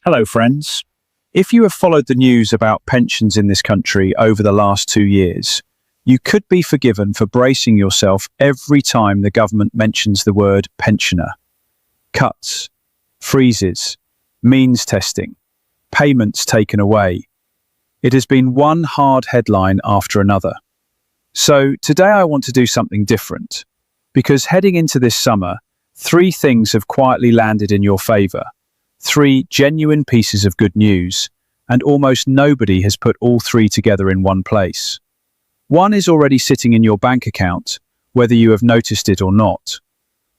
Hello, friends. If you have followed the news about pensions in this country over the last 2 years, you could be forgiven for bracing yourself every time the government mentions the word pensioner. Cuts, freezes, means testing, payments taken away. It has been one hard headline after another. So today I want to do something different, because heading into this summer, 3 things have quietly landed in your favour. 3 genuine pieces of good news, and almost nobody has put all 3 together in one place. One is already sitting in your bank account, whether you have noticed it or not.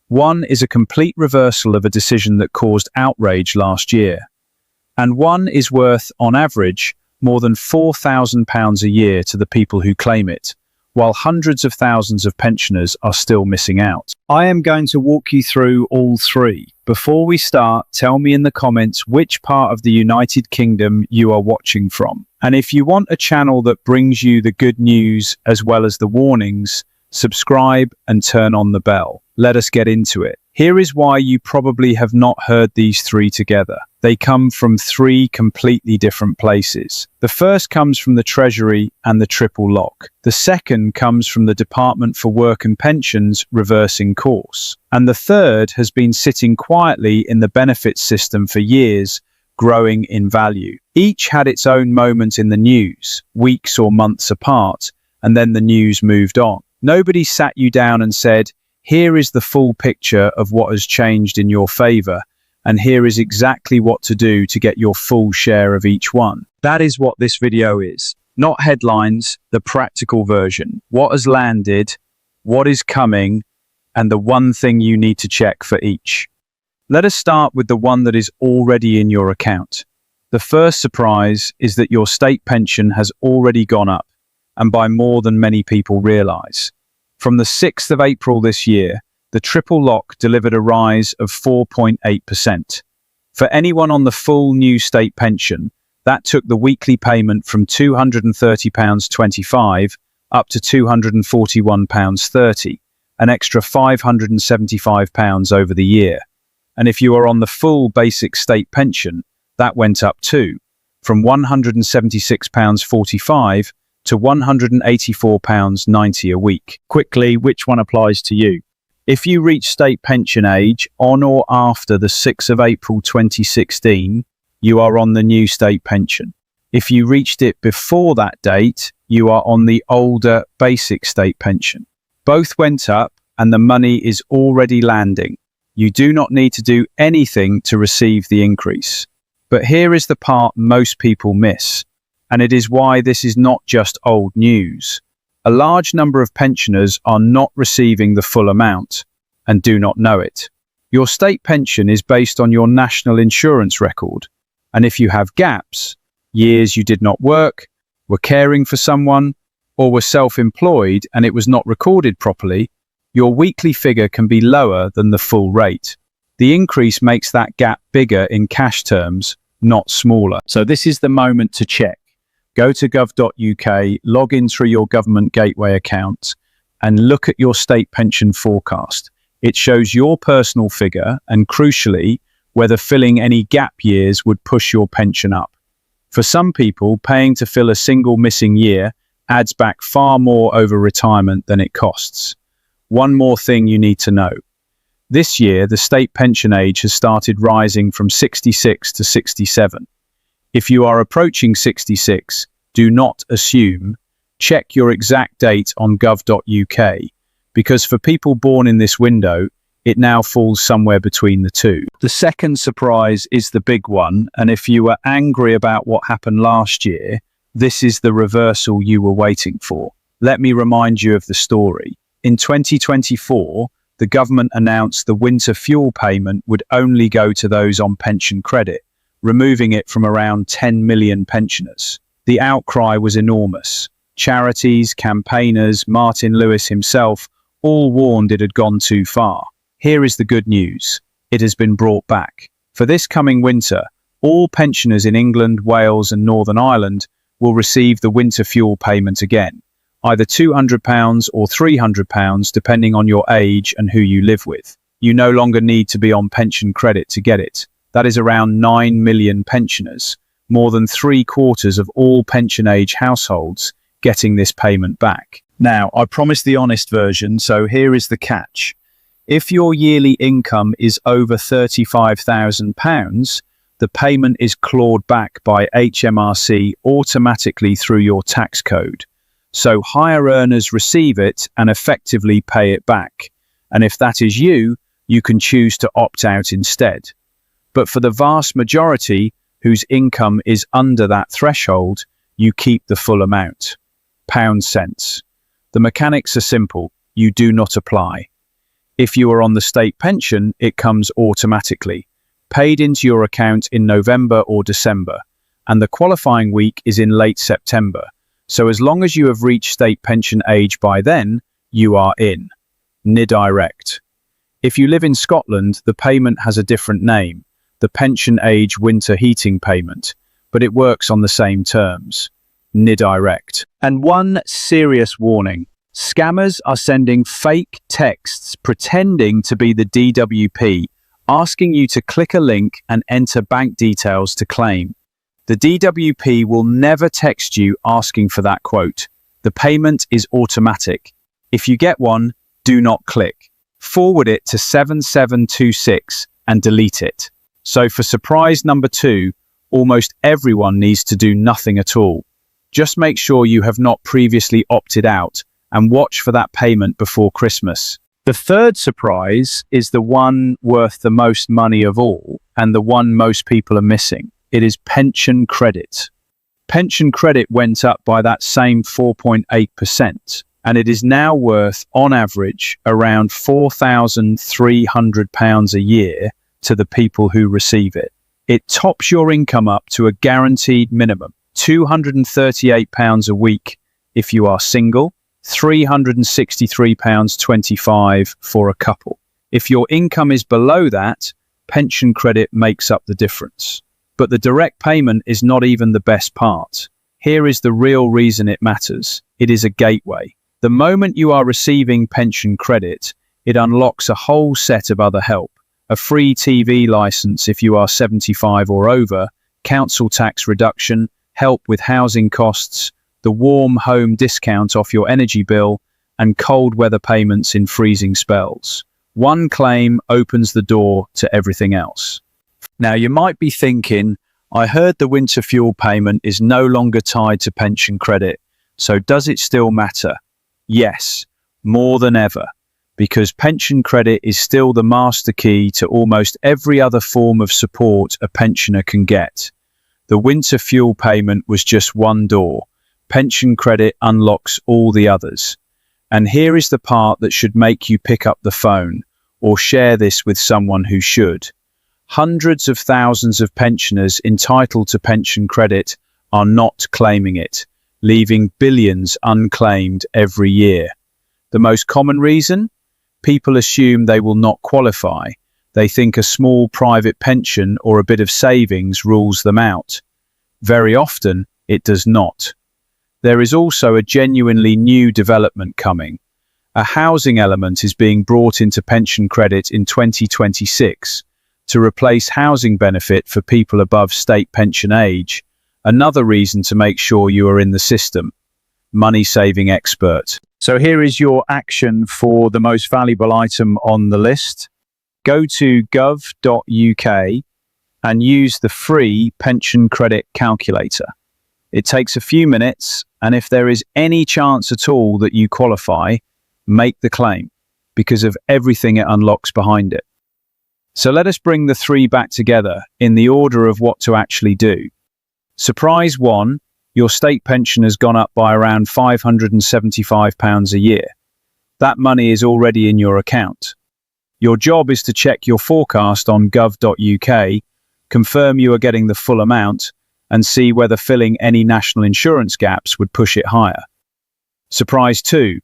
One is a complete reversal of a decision that caused outrage last year. And one is worth, on average, more than £4,000 a year to the people who claim it, while hundreds of thousands of pensioners are still missing out. I am going to walk you through all 3. Before we start, tell me in the comments which part of the United Kingdom you are watching from. And if you want a channel that brings you the good news as well as the warnings, subscribe and turn on the bell. Let us get into it. Here is why you probably have not heard these 3 together. They come from 3 completely different places. The first comes from the Treasury and the triple lock. The second comes from the Department for Work and Pensions reversing course. And the third has been sitting quietly in the benefits system for years, growing in value. Each had its own moment in the news, weeks or months apart, and then the news moved on. Nobody sat you down and said, "Here is the full picture of what has changed in your favour, and here is exactly what to do to get your full share of each one." That is what this video is. Not headlines, the practical version. What has landed, what is coming, and the one thing you need to check for each. Let us start with the one that is already in your account. The first surprise is that your state pension has already gone up, and by more than many people realise. From the 6th of April this year, the triple lock delivered a rise of 4.8%. For anyone on the full new state pension, that took the weekly payment from £230.25 up to £241.30, an extra £575 over the year. And if you are on the full basic state pension, that went up too, from £176.45 to £184.90 a week. Quickly, which one applies to you? If you reach state pension age on or after the 6th of April 2016, you are on the new state pension. If you reached it before that date, you are on the older basic state pension. Both went up and the money is already landing. You do not need to do anything to receive the increase. But here is the part most people miss. And it is why this is not just old news. A large number of pensioners are not receiving the full amount and do not know it. Your state pension is based on your national insurance record, and if you have gaps, years you did not work, were caring for someone, or were self-employed and it was not recorded properly, your weekly figure can be lower than the full rate. The increase makes that gap bigger in cash terms, not smaller. So this is the moment to check. Go to gov.uk, log in through your government gateway account, and look at your state pension forecast. It shows your personal figure and, crucially, whether filling any gap years would push your pension up. For some people, paying to fill a single missing year adds back far more over retirement than it costs. One more thing you need to know. This year, the state pension age has started rising from 66 to 67. If you are approaching 66, do not assume. Check your exact date on gov.uk, because for people born in this window, it now falls somewhere between the two. The second surprise is the big one, and if you were angry about what happened last year, this is the reversal you were waiting for. Let me remind you of the story. In 2024, the government announced the winter fuel payment would only go to those on pension credit, removing it from around 10 million pensioners. The outcry was enormous. Charities, campaigners, Martin Lewis himself, all warned it had gone too far. Here is the good news. It has been brought back. For this coming winter, all pensioners in England, Wales and Northern Ireland will receive the winter fuel payment again, either £200 or £300 depending on your age and who you live with. You no longer need to be on pension credit to get it. That is around 9 million pensioners, more than 3/4 of all pension-age households getting this payment back. Now, I promised the honest version, so here is the catch. If your yearly income is over £35,000, the payment is clawed back by HMRC automatically through your tax code. So higher earners receive it and effectively pay it back. And if that is you, you can choose to opt out instead. But for the vast majority whose income is under that threshold, you keep the full amount. Pounds cents. The mechanics are simple. You do not apply. If you are on the state pension, it comes automatically, paid into your account in November or December, and the qualifying week is in late September. So as long as you have reached state pension age by then, you are in. NIDirect. If you live in Scotland, the payment has a different name, the Pension Age Winter Heating Payment, but it works on the same terms. NIDirect. And one serious warning. Scammers are sending fake texts pretending to be the DWP, asking you to click a link and enter bank details to claim. The DWP will never text you asking for that quote. The payment is automatic. If you get one, do not click. Forward it to 7726 and delete it. So for surprise number 2, almost everyone needs to do nothing at all. Just make sure you have not previously opted out and watch for that payment before Christmas. The third surprise is the one worth the most money of all, and the one most people are missing. It is pension credit. Pension credit went up by that same 4.8%, and it is now worth, on average, around £4,300 a year to the people who receive it. It tops your income up to a guaranteed minimum, £238 a week if you are single, £363.25 for a couple. If your income is below that, pension credit makes up the difference. But the direct payment is not even the best part. Here is the real reason it matters. It is a gateway. The moment you are receiving pension credit, it unlocks a whole set of other help. A free TV license if you are 75 or over, council tax reduction, help with housing costs, the warm home discount off your energy bill, and cold weather payments in freezing spells. One claim opens the door to everything else. Now you might be thinking, I heard the winter fuel payment is no longer tied to pension credit, so does it still matter? Yes, more than ever, because pension credit is still the master key to almost every other form of support a pensioner can get. The winter fuel payment was just one door. Pension credit unlocks all the others. And here is the part that should make you pick up the phone or share this with someone who should. Hundreds of thousands of pensioners entitled to pension credit are not claiming it, leaving billions unclaimed every year. The most common reason? People assume they will not qualify. They think a small private pension or a bit of savings rules them out. Very often, it does not. There is also a genuinely new development coming. A housing element is being brought into pension credit in 2026 to replace housing benefit for people above state pension age. Another reason to make sure you are in the system. Money saving expert. So here is your action for the most valuable item on the list. Go to gov.uk and use the free pension credit calculator. It takes a few minutes, and if there is any chance at all that you qualify, make the claim because of everything it unlocks behind it. So let us bring the three back together in the order of what to actually do. Surprise 1, your state pension has gone up by around £575 a year. That money is already in your account. Your job is to check your forecast on gov.uk, confirm you are getting the full amount, and see whether filling any national insurance gaps would push it higher. Surprise 2,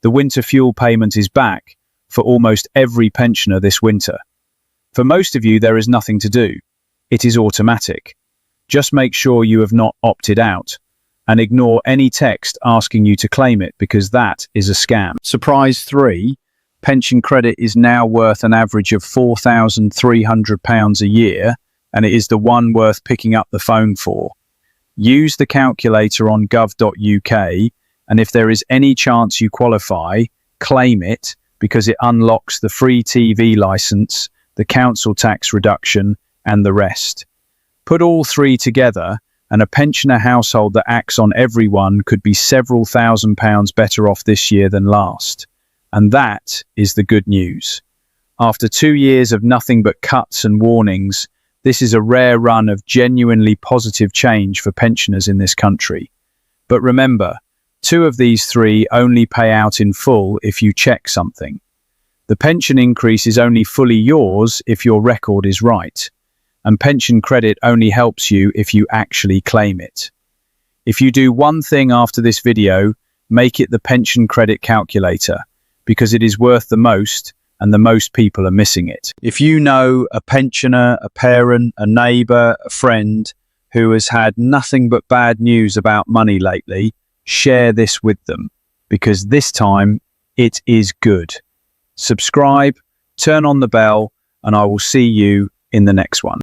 the winter fuel payment is back for almost every pensioner this winter. For most of you, there is nothing to do. It is automatic. Just make sure you have not opted out and ignore any text asking you to claim it because that is a scam. Surprise 3, pension credit is now worth an average of £4,300 a year and it is the one worth picking up the phone for. Use the calculator on gov.uk, and if there is any chance you qualify, claim it, because it unlocks the free TV licence, the council tax reduction, and the rest. Put all three together, and a pensioner household that acts on everyone could be several £1,000s better off this year than last. And that is the good news. After 2 years of nothing but cuts and warnings, this is a rare run of genuinely positive change for pensioners in this country. But remember, 2 of these 3 only pay out in full if you check something. The pension increase is only fully yours if your record is right, and pension credit only helps you if you actually claim it. If you do one thing after this video, make it the pension credit calculator, because it is worth the most, and the most people are missing it. If you know a pensioner, a parent, a neighbour, a friend who has had nothing but bad news about money lately, share this with them, because this time it is good. Subscribe, turn on the bell, and I will see you in the next one.